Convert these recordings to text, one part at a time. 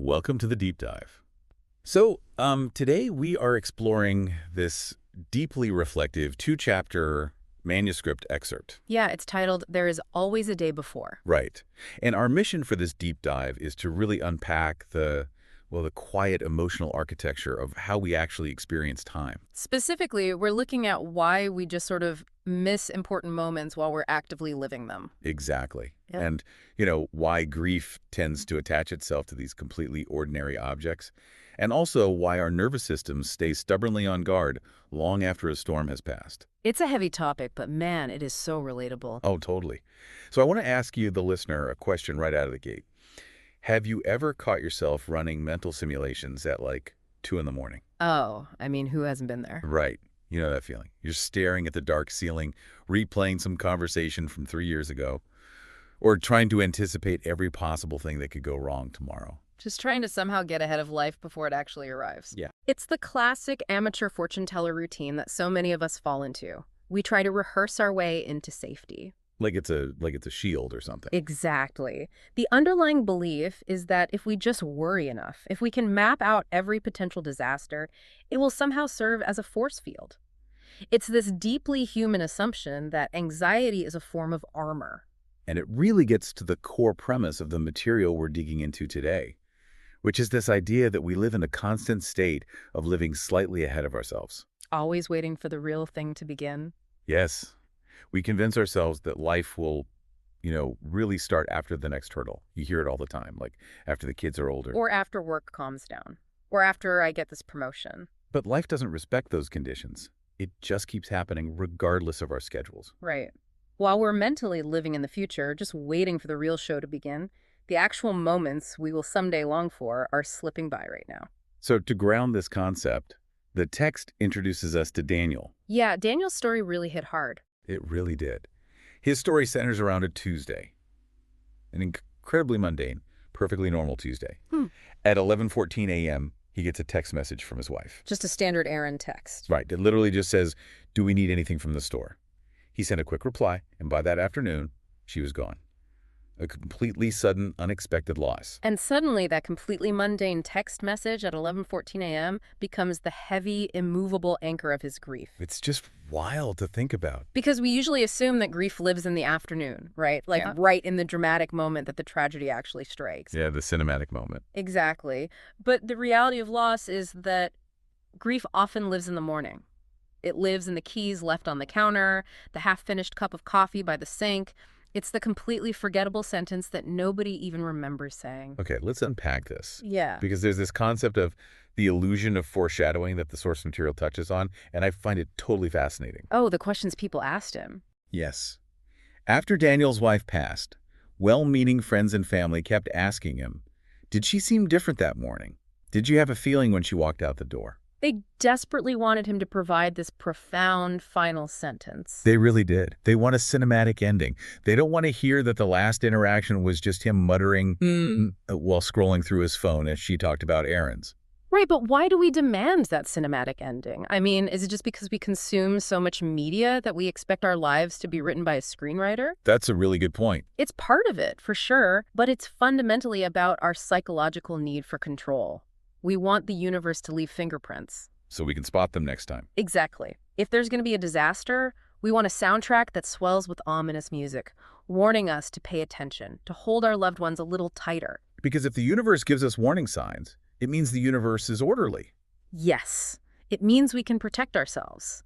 Welcome to the deep dive. Today we are exploring this deeply reflective two-chapter manuscript excerpt. Yeah, it's titled There Is Always a Day Before. Right. And our mission for this deep dive is to really unpack the quiet emotional architecture of how we actually experience time. Specifically, we're looking at why we just sort of miss important moments while we're actively living them. Exactly. Yep. And, why grief tends to attach itself to these completely ordinary objects. And also why our nervous systems stay stubbornly on guard long after a storm has passed. It's a heavy topic, but man, it is so relatable. Oh, totally. So I want to ask you, the listener, a question right out of the gate. Have you ever caught yourself running mental simulations at like 2 in the morning? Oh, I mean, who hasn't been there? Right. You know that feeling. You're staring at the dark ceiling, replaying some conversation from 3 years ago, or trying to anticipate every possible thing that could go wrong tomorrow. Just trying to somehow get ahead of life before it actually arrives. Yeah. It's the classic amateur fortune teller routine that so many of us fall into. We try to rehearse our way into safety. Like it's a shield or something. Exactly. The underlying belief is that if we just worry enough, if we can map out every potential disaster, it will somehow serve as a force field. It's this deeply human assumption that anxiety is a form of armor. And it really gets to the core premise of the material we're digging into today, which is this idea that we live in a constant state of living slightly ahead of ourselves. Always waiting for the real thing to begin. Yes. We convince ourselves that life will, really start after the next hurdle. You hear it all the time, like after the kids are older. Or after work calms down. Or after I get this promotion. But life doesn't respect those conditions. It just keeps happening regardless of our schedules. Right. While we're mentally living in the future, just waiting for the real show to begin, the actual moments we will someday long for are slipping by right now. So to ground this concept, the text introduces us to Daniel. Yeah, Daniel's story really hit hard. It really did. His story centers around a Tuesday, an incredibly mundane, perfectly normal Tuesday. At 11:14 a.m., he gets a text message from his wife. Just a standard errand text. Right. It literally just says, "Do we need anything from the store?" He sent a quick reply, and by that afternoon, she was gone. A completely sudden, unexpected loss. And suddenly that completely mundane text message at 11:14 a.m. becomes the heavy, immovable anchor of his grief. It's just wild to think about. Because we usually assume that grief lives in the afternoon, right? Like right in the dramatic moment that the tragedy actually strikes. Yeah, the cinematic moment. Exactly. But the reality of loss is that grief often lives in the morning. It lives in the keys left on the counter, the half-finished cup of coffee by the sink. It's the completely forgettable sentence that nobody even remembers saying. Okay, let's unpack this. Yeah. Because there's this concept of the illusion of foreshadowing that the source material touches on, and I find it totally fascinating. Oh, the questions people asked him. Yes. After Daniel's wife passed, well-meaning friends and family kept asking him, did she seem different that morning? Did you have a feeling when she walked out the door? They desperately wanted him to provide this profound final sentence. They really did. They want a cinematic ending. They don't want to hear that the last interaction was just him muttering while scrolling through his phone as she talked about errands. Right, but why do we demand that cinematic ending? I mean, is it just because we consume so much media that we expect our lives to be written by a screenwriter? That's a really good point. It's part of it, for sure, but it's fundamentally about our psychological need for control. We want the universe to leave fingerprints. So we can spot them next time. Exactly. If there's going to be a disaster, we want a soundtrack that swells with ominous music, warning us to pay attention, to hold our loved ones a little tighter. Because if the universe gives us warning signs, it means the universe is orderly. Yes. It means we can protect ourselves.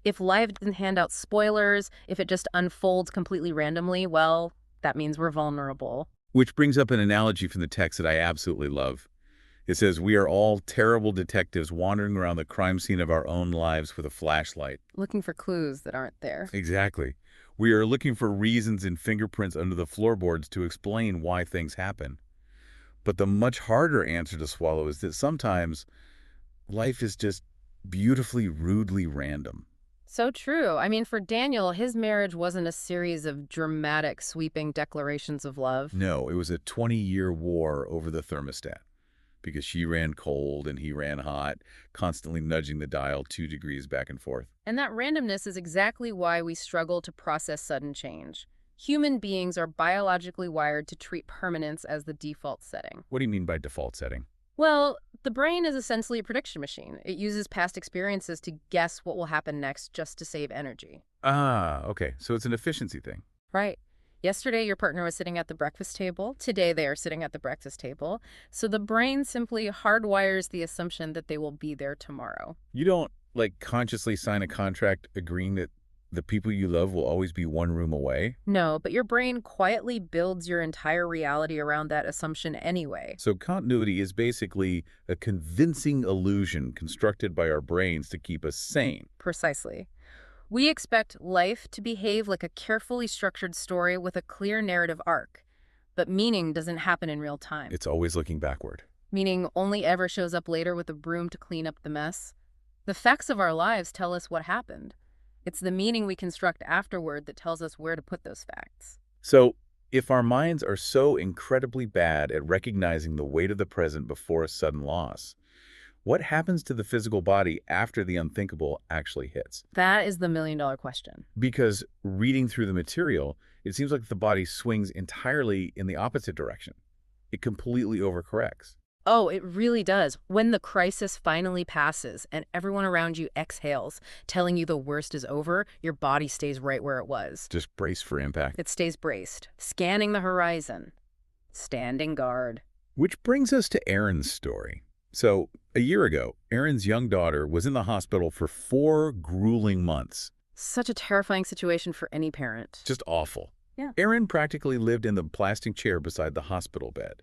If life doesn't hand out spoilers, if it just unfolds completely randomly, well, that means we're vulnerable. Which brings up an analogy from the text that I absolutely love. It says, we are all terrible detectives wandering around the crime scene of our own lives with a flashlight. Looking for clues that aren't there. Exactly. We are looking for reasons and fingerprints under the floorboards to explain why things happen. But the much harder answer to swallow is that sometimes life is just beautifully, rudely random. So true. I mean, for Daniel, his marriage wasn't a series of dramatic, sweeping declarations of love. No, it was a 20-year war over the thermostat. Because she ran cold and he ran hot, constantly nudging the dial 2 degrees back and forth. And that randomness is exactly why we struggle to process sudden change. Human beings are biologically wired to treat permanence as the default setting. What do you mean by default setting? Well, the brain is essentially a prediction machine. It uses past experiences to guess what will happen next just to save energy. Ah, okay. So it's an efficiency thing. Right. Yesterday, your partner was sitting at the breakfast table. Today, they are sitting at the breakfast table. So the brain simply hardwires the assumption that they will be there tomorrow. You don't, like, consciously sign a contract agreeing that the people you love will always be one room away. No, but your brain quietly builds your entire reality around that assumption anyway. So continuity is basically a convincing illusion constructed by our brains to keep us sane. Precisely. We expect life to behave like a carefully structured story with a clear narrative arc. But meaning doesn't happen in real time. It's always looking backward. Meaning only ever shows up later with a broom to clean up the mess. The facts of our lives tell us what happened. It's the meaning we construct afterward that tells us where to put those facts. So, if our minds are so incredibly bad at recognizing the weight of the present before a sudden loss, what happens to the physical body after the unthinkable actually hits? That is the million-dollar question. Because reading through the material, it seems like the body swings entirely in the opposite direction. It completely overcorrects. Oh, it really does. When the crisis finally passes and everyone around you exhales, telling you the worst is over, your body stays right where it was. Just brace for impact. It stays braced, scanning the horizon, standing guard. Which brings us to Erin's story. So, a year ago, Erin's young daughter was in the hospital for 4 grueling months. Such a terrifying situation for any parent. Just awful. Yeah. Erin practically lived in the plastic chair beside the hospital bed.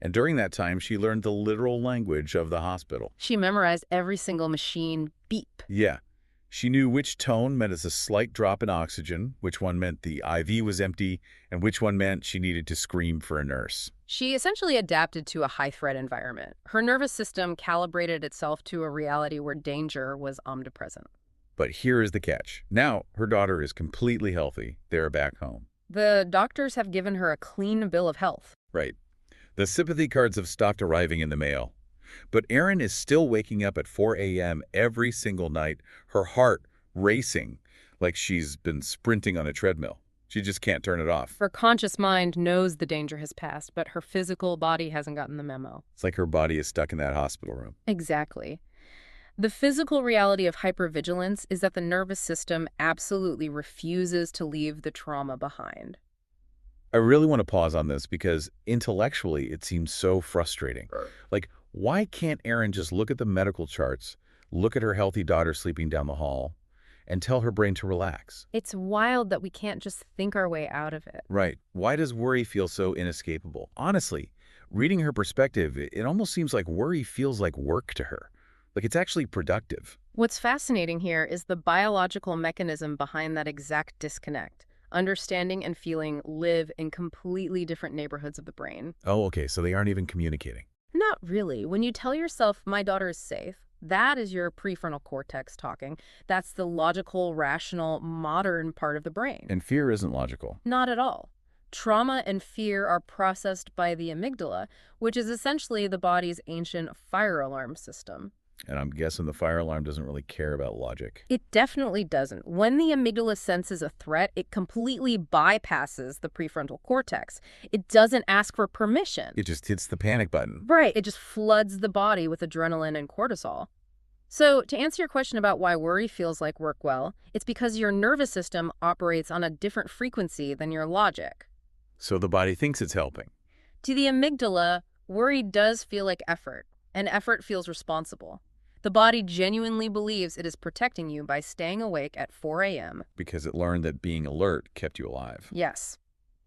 And during that time, she learned the literal language of the hospital. She memorized every single machine beep. Yeah. She knew which tone meant a slight drop in oxygen, which one meant the IV was empty, and which one meant she needed to scream for a nurse. She essentially adapted to a high-threat environment. Her nervous system calibrated itself to a reality where danger was omnipresent. But here is the catch. Now, her daughter is completely healthy. They're back home. The doctors have given her a clean bill of health. Right. The sympathy cards have stopped arriving in the mail. But Erin is still waking up at 4 a.m. every single night, her heart racing like she's been sprinting on a treadmill. She just can't turn it off. Her conscious mind knows the danger has passed, but her physical body hasn't gotten the memo. It's like her body is stuck in that hospital room. Exactly. The physical reality of hypervigilance is that the nervous system absolutely refuses to leave the trauma behind. I really want to pause on this because intellectually it seems so frustrating. Like, why can't Erin just look at the medical charts, look at her healthy daughter sleeping down the hall, and tell her brain to relax? It's wild that we can't just think our way out of it. Right. Why does worry feel so inescapable? Honestly, reading her perspective, it almost seems like worry feels like work to her. Like it's actually productive. What's fascinating here is the biological mechanism behind that exact disconnect. Understanding and feeling live in completely different neighborhoods of the brain. Oh, okay, so they aren't even communicating. Not really. When you tell yourself, my daughter is safe, that is your prefrontal cortex talking. That's the logical, rational, modern part of the brain. And fear isn't logical. Not at all. Trauma and fear are processed by the amygdala, which is essentially the body's ancient fire alarm system. And I'm guessing the fire alarm doesn't really care about logic. It definitely doesn't. When the amygdala senses a threat, it completely bypasses the prefrontal cortex. It doesn't ask for permission. It just hits the panic button. Right. It just floods the body with adrenaline and cortisol. So to answer your question about why worry feels like work well, it's because your nervous system operates on a different frequency than your logic. So the body thinks it's helping. To the amygdala, worry does feel like effort, and effort feels responsible. The body genuinely believes it is protecting you by staying awake at 4 a.m. Because it learned that being alert kept you alive. Yes.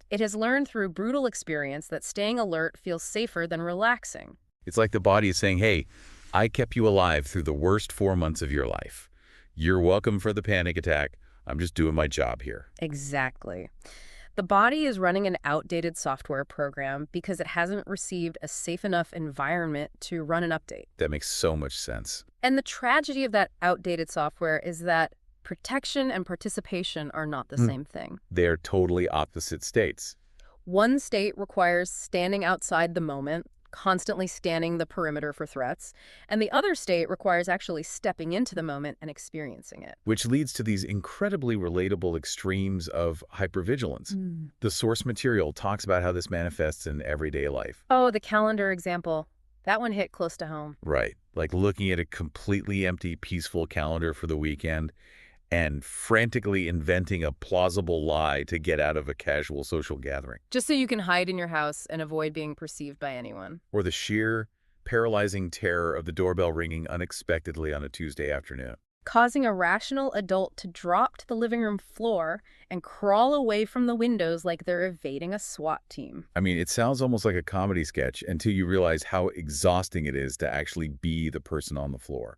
It has learned through brutal experience that staying alert feels safer than relaxing. It's like the body is saying, hey, I kept you alive through the worst 4 months of your life. You're welcome for the panic attack. I'm just doing my job here. Exactly. The body is running an outdated software program because it hasn't received a safe enough environment to run an update. That makes so much sense. And the tragedy of that outdated software is that protection and participation are not the same thing. They are totally opposite states. One state requires standing outside the moment, constantly scanning the perimeter for threats, and the other state requires actually stepping into the moment and experiencing it. Which leads to these incredibly relatable extremes of hypervigilance. The source material talks about how this manifests in everyday life. Oh, the calendar example. That one hit close to home. Right, like looking at a completely empty, peaceful calendar for the weekend and frantically inventing a plausible lie to get out of a casual social gathering. Just so you can hide in your house and avoid being perceived by anyone. Or the sheer, paralyzing terror of the doorbell ringing unexpectedly on a Tuesday afternoon. Causing a rational adult to drop to the living room floor and crawl away from the windows like they're evading a SWAT team. I mean, it sounds almost like a comedy sketch until you realize how exhausting it is to actually be the person on the floor.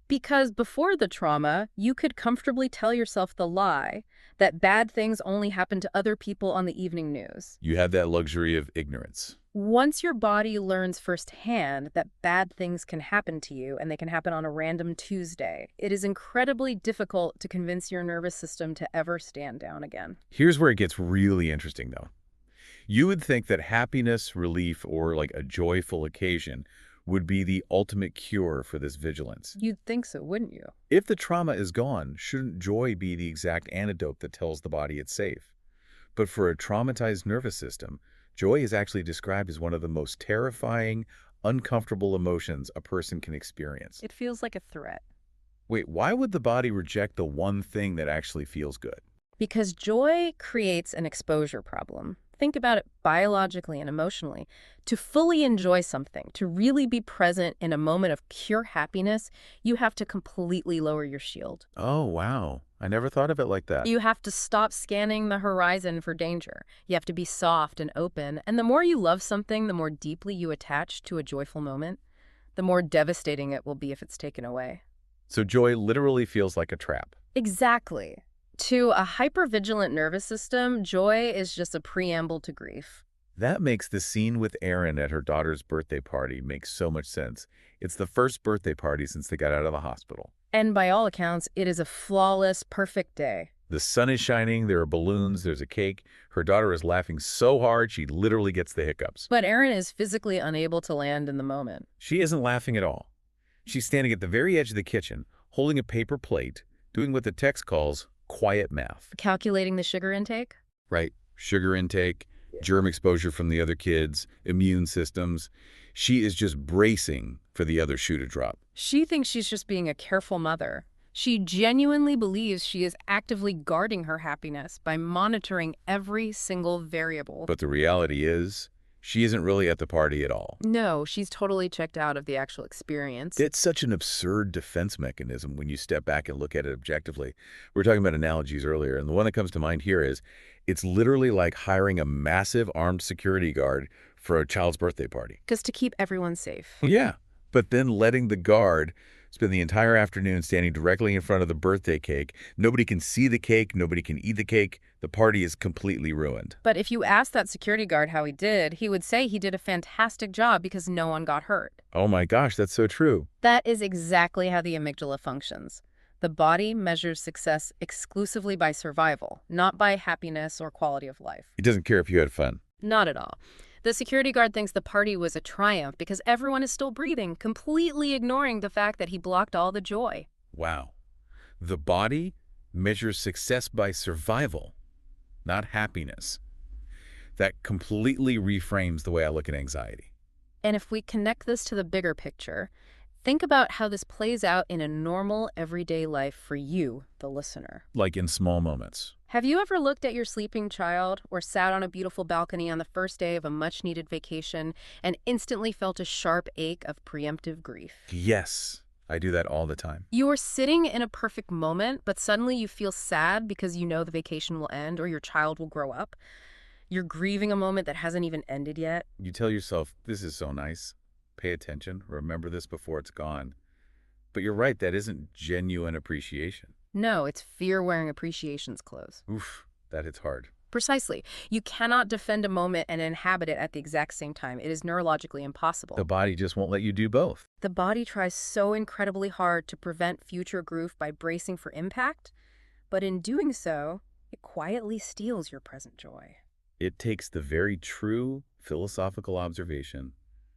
Because before the trauma, you could comfortably tell yourself the lie that bad things only happen to other people on the evening news. You have that luxury of ignorance. Once your body learns firsthand that bad things can happen to you and they can happen on a random Tuesday, it is incredibly difficult to convince your nervous system to ever stand down again. Here's where it gets really interesting, though. You would think that happiness, relief, or like a joyful occasion would be the ultimate cure for this vigilance. You'd think so, wouldn't you? If the trauma is gone, shouldn't joy be the exact antidote that tells the body it's safe? But for a traumatized nervous system, joy is actually described as one of the most terrifying, uncomfortable emotions a person can experience. It feels like a threat. Wait, why would the body reject the one thing that actually feels good? Because joy creates an exposure problem. Think about it biologically and emotionally. To fully enjoy something, to really be present in a moment of pure happiness, you have to completely lower your shield. Oh, wow. I never thought of it like that. You have to stop scanning the horizon for danger. You have to be soft and open. And the more you love something, the more deeply you attach to a joyful moment, the more devastating it will be if it's taken away. So joy literally feels like a trap. Exactly. To a hypervigilant nervous system, joy is just a preamble to grief. That makes the scene with Erin at her daughter's birthday party make so much sense. It's the first birthday party since they got out of the hospital. And by all accounts, it is a flawless, perfect day. The sun is shining, there are balloons, there's a cake. Her daughter is laughing so hard she literally gets the hiccups. But Erin is physically unable to land in the moment. She isn't laughing at all. She's standing at the very edge of the kitchen, holding a paper plate, doing what the text calls quiet math. Calculating the sugar intake? Right. Sugar intake, germ exposure from the other kids, immune systems. She is just bracing for the other shoe to drop. She thinks she's just being a careful mother. She genuinely believes she is actively guarding her happiness by monitoring every single variable. But the reality is, she isn't really at the party at all. No, she's totally checked out of the actual experience. It's such an absurd defense mechanism when you step back and look at it objectively. We were talking about analogies earlier, and the one that comes to mind here is it's literally like hiring a massive armed security guard for a child's birthday party. Just to keep everyone safe. Yeah, but then letting the guard spend the entire afternoon standing directly in front of the birthday cake. Nobody can see the cake. Nobody can eat the cake. The party is completely ruined. But if you asked that security guard how he did, he would say he did a fantastic job because no one got hurt. Oh my gosh, that's so true. That is exactly how the amygdala functions. The body measures success exclusively by survival, not by happiness or quality of life. It doesn't care if you had fun. Not at all. The security guard thinks the party was a triumph because everyone is still breathing, completely ignoring the fact that he blocked all the joy. Wow. The body measures success by survival, not happiness. That completely reframes the way I look at anxiety. And if we connect this to the bigger picture, think about how this plays out in a normal, everyday life for you, the listener. Like in small moments. Have you ever looked at your sleeping child or sat on a beautiful balcony on the first day of a much-needed vacation and instantly felt a sharp ache of preemptive grief? Yes, I do that all the time. You are sitting in a perfect moment, but suddenly you feel sad because you know the vacation will end or your child will grow up. You're grieving a moment that hasn't even ended yet. You tell yourself, this is so nice. Pay attention. Remember this before it's gone. But you're right, that isn't genuine appreciation. No, it's fear wearing appreciation's clothes. Oof, that hits hard. Precisely. You cannot defend a moment and inhabit it at the exact same time. It is neurologically impossible. The body just won't let you do both. The body tries so incredibly hard to prevent future grief by bracing for impact, but in doing so, it quietly steals your present joy. It takes the very true philosophical observation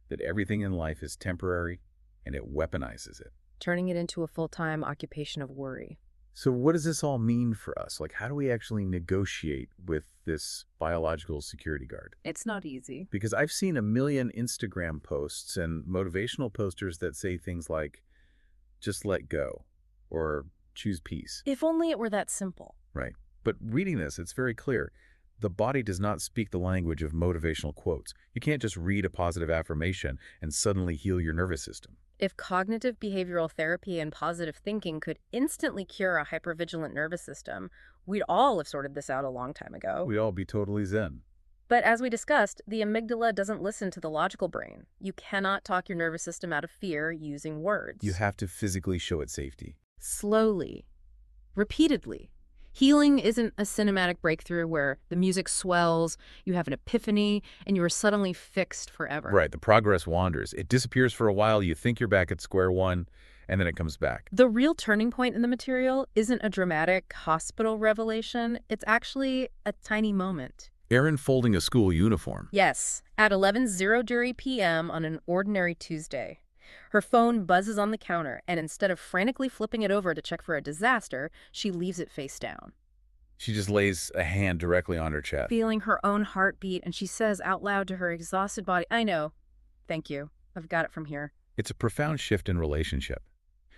that everything in life is temporary, and it weaponizes it. turning it into a full-time occupation of worry. So what does this all mean for us? Like, how do we actually negotiate with this biological security guard? It's not easy. Because I've seen a million Instagram posts and motivational posters that say things like, just let go, or choose peace. If only it were that simple. Right. But reading this, it's very clear. The body does not speak the language of motivational quotes. You can't just read a positive affirmation and suddenly heal your nervous system. If cognitive behavioral therapy and positive thinking could instantly cure a hypervigilant nervous system, we'd all have sorted this out a long time ago. We'd all be totally zen. But as we discussed, the amygdala doesn't listen to the logical brain. You cannot talk your nervous system out of fear using words. You have to physically show it safety. Slowly, repeatedly. Healing isn't a cinematic breakthrough where the music swells, you have an epiphany, and you are suddenly fixed forever. Right, the progress wanders. It disappears for a while, you think you're back at square one, and then it comes back. The real turning point in the material isn't a dramatic hospital revelation. It's actually a tiny moment. Erin folding a school uniform. Yes, at 11:00 p.m. on an ordinary Tuesday. Her phone buzzes on the counter, and instead of frantically flipping it over to check for a disaster, she leaves it face down. She just lays a hand directly on her chest. Feeling her own heartbeat, and she says out loud to her exhausted body, "I know. Thank you. I've got it from here." It's a profound shift in relationship.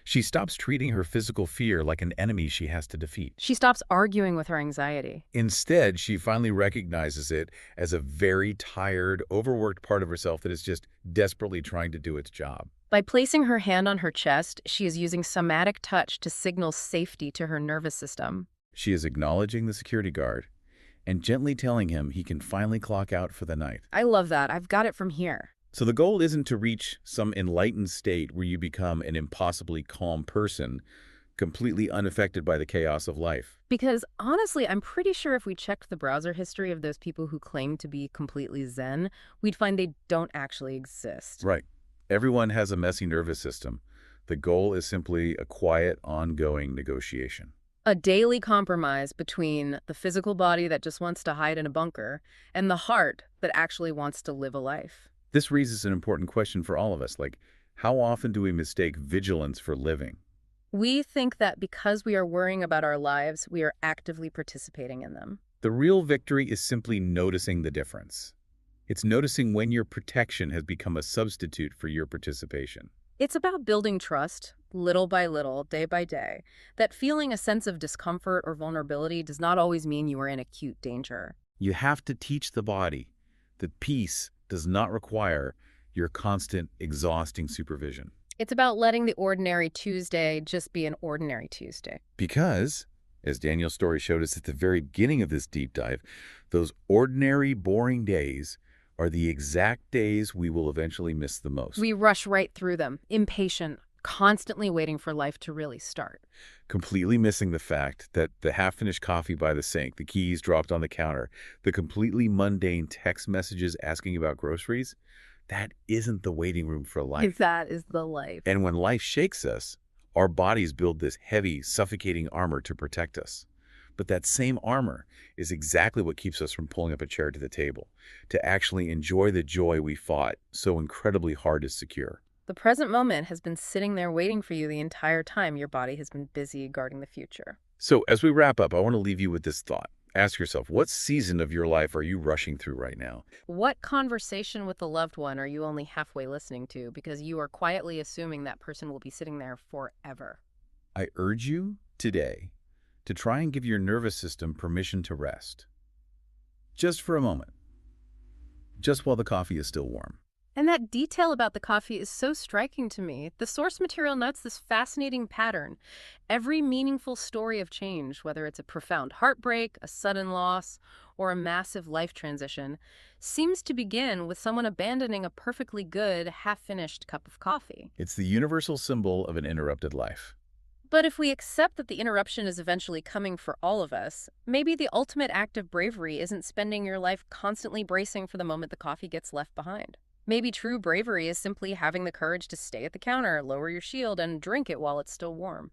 She stops treating her physical fear like an enemy she has to defeat. She stops arguing with her anxiety. Instead, she finally recognizes it as a very tired, overworked part of herself that is just desperately trying to do its job. By placing her hand on her chest, she is using somatic touch to signal safety to her nervous system. She is acknowledging the security guard and gently telling him he can finally clock out for the night. I love that. I've got it from here. So the goal isn't to reach some enlightened state where you become an impossibly calm person, completely unaffected by the chaos of life. Because honestly, I'm pretty sure if we checked the browser history of those people who claim to be completely zen, we'd find they don't actually exist. Right. Everyone has a messy nervous system. The goal is simply a quiet, ongoing negotiation. A daily compromise between the physical body that just wants to hide in a bunker and the heart that actually wants to live a life. This raises an important question for all of us, like, how often do we mistake vigilance for living? We think that because we are worrying about our lives, we are actively participating in them. The real victory is simply noticing the difference. It's noticing when your protection has become a substitute for your participation. It's about building trust, little by little, day by day, that feeling a sense of discomfort or vulnerability does not always mean you are in acute danger. You have to teach the body that peace does not require your constant, exhausting supervision. It's about letting the ordinary Tuesday just be an ordinary Tuesday. Because, as Daniel's story showed us at the very beginning of this deep dive, those ordinary, boring days are the exact days we will eventually miss the most. We rush right through them, impatient, constantly waiting for life to really start. Completely missing the fact that the half-finished coffee by the sink, the keys dropped on the counter, the completely mundane text messages asking about groceries, that isn't the waiting room for life. That is the life. And when life shakes us, our bodies build this heavy, suffocating armor to protect us. But that same armor is exactly what keeps us from pulling up a chair to the table, to actually enjoy the joy we fought so incredibly hard to secure. The present moment has been sitting there waiting for you the entire time your body has been busy guarding the future. So as we wrap up, I want to leave you with this thought. Ask yourself, what season of your life are you rushing through right now? What conversation with a loved one are you only halfway listening to because you are quietly assuming that person will be sitting there forever? I urge you today to try and give your nervous system permission to rest. Just for a moment. Just while the coffee is still warm. And that detail about the coffee is so striking to me. The source material notes this fascinating pattern. Every meaningful story of change, whether it's a profound heartbreak, a sudden loss, or a massive life transition, seems to begin with someone abandoning a perfectly good, half-finished cup of coffee. It's the universal symbol of an interrupted life. But if we accept that the interruption is eventually coming for all of us, maybe the ultimate act of bravery isn't spending your life constantly bracing for the moment the coffee gets left behind. Maybe true bravery is simply having the courage to stay at the counter, lower your shield, and drink it while it's still warm.